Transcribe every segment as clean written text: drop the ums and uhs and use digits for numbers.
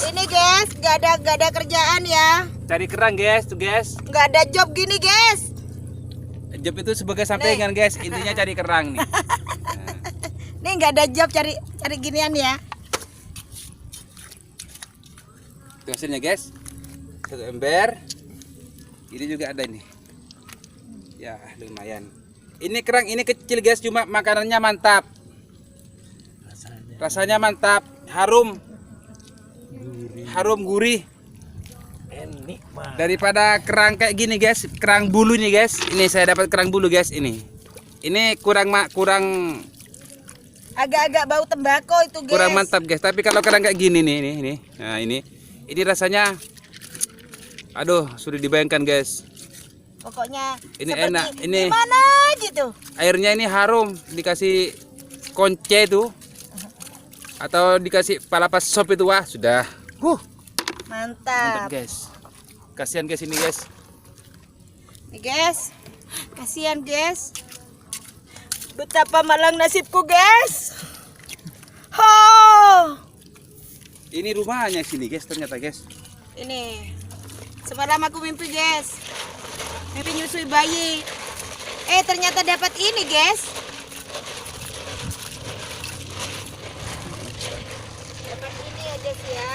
Ini guys, gak ada kerjaan ya. Cari kerang guys, tuh guys. Gak ada job gini guys. Job itu sebagai sampingan guys, intinya cari kerang nih. Nih gak ada job cari ginian ya. Itu hasilnya guys. Satu ember. Ini juga ada nih. Ya lumayan. Ini kerang ini kecil guys, cuma makanannya mantap. Rasanya mantap, harum. Harum gurih. Daripada kerang kayak gini guys, kerang bulu nih guys. Ini saya dapat kerang bulu guys ini. Ini kurang agak-agak bau tembakau itu guys. Kurang mantap guys. Tapi kalau kerang kayak gini nih, nah ini rasanya, aduh sudah dibayangkan guys. Pokoknya ini enak. Ini gimana gitu. Airnya ini harum, dikasih konce tuh, atau dikasih palapas sop itu, wah sudah. Mantap Mantap. guys. Kasihan guys ini guys. Nih guys, kasihan guys. Betapa malang nasibku guys. Ini rumahnya sini guys ternyata guys. Ini semalam aku mimpi guys, mimpi nyusui bayi. Ternyata dapat ini guys. Dapat ini ya guys ya.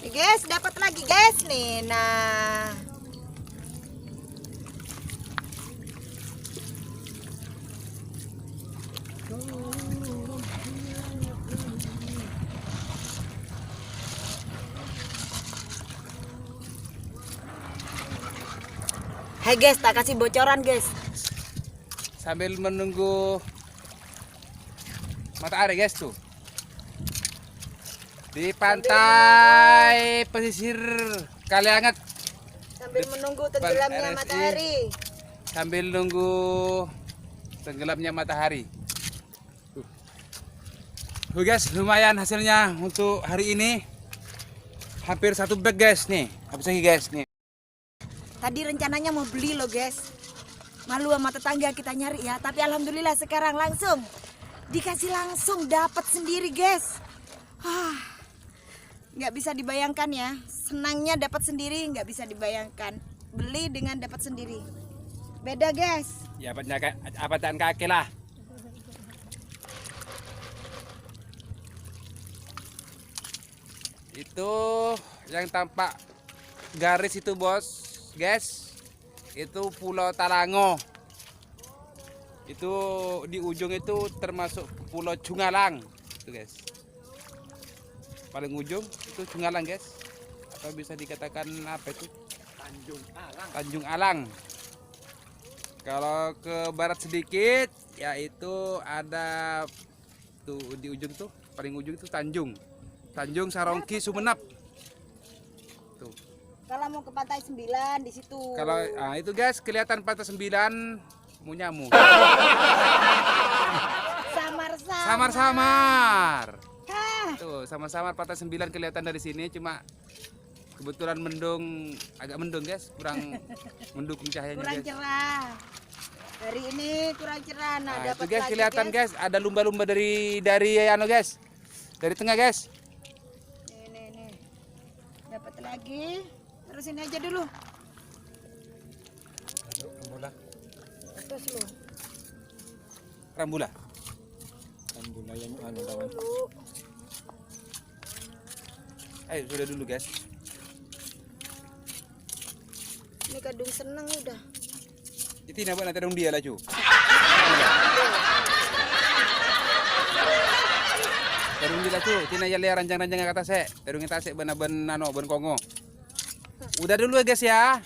Nih guys, dapat lagi guys nih. Nah, hai guys, tak kasih bocoran guys. Sambil menunggu matahari guys tuh. Di pantai pesisir Kalianget. Sambil menunggu tenggelamnya RSI. matahari. Sambil nunggu tenggelamnya matahari. Guys, lumayan hasilnya untuk hari ini. Hampir 1 bag guys nih. Habis lagi guys nih. Tadi rencananya mau beli loh guys. Malu sama tetangga kita nyari ya. Tapi alhamdulillah sekarang langsung dikasih, langsung dapat sendiri guys. Nggak bisa dibayangkan ya. Senangnya dapat sendiri nggak bisa dibayangkan. Beli dengan dapat sendiri. Beda guys. Ya apatan kaki lah. Itu yang tampak garis itu bos, guys. Itu Pulau Talango. Itu di ujung itu termasuk Pulau Cungalang, itu guys. Paling ujung itu Cungalang guys, atau bisa dikatakan apa itu? Tanjung Alang. Kalau ke barat sedikit, yaitu ada tuh di ujung tuh, paling ujung itu Tanjung Sarongki Sumenep. Tuh. Kalau mau ke Pantai 9 di situ. Kalau itu guys kelihatan Pantai 9 Munyamu. Samar-samar. Tuh, sama-sama Pantai 9 kelihatan dari sini, cuma kebetulan agak mendung guys, kurang mendukung cahayanya Kurang guys. cerah. Hari ini kurang cerah. Nah, Nah, dapat itu guys lagi, kelihatan guys, ada lumba-lumba dari guys. Dari tengah guys. Nih. Dapat lagi. Terus ini aja dulu. Terus lu. Rambula yang tangan. Ayo sudah dulu guys. Ini kadung seneng udah. Itu nabak nanti dong dia lah cu. Terung dia lah cu. Tina ya lihat ranjang-ranjang kata saya. Terung kita sih ben kongo. Udah dulu ya guys ya.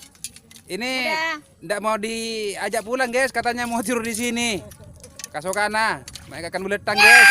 Ini ndak mau diajak pulang guys. Katanya mau tidur di sini. Kasokana. Mereka akan buletang guys.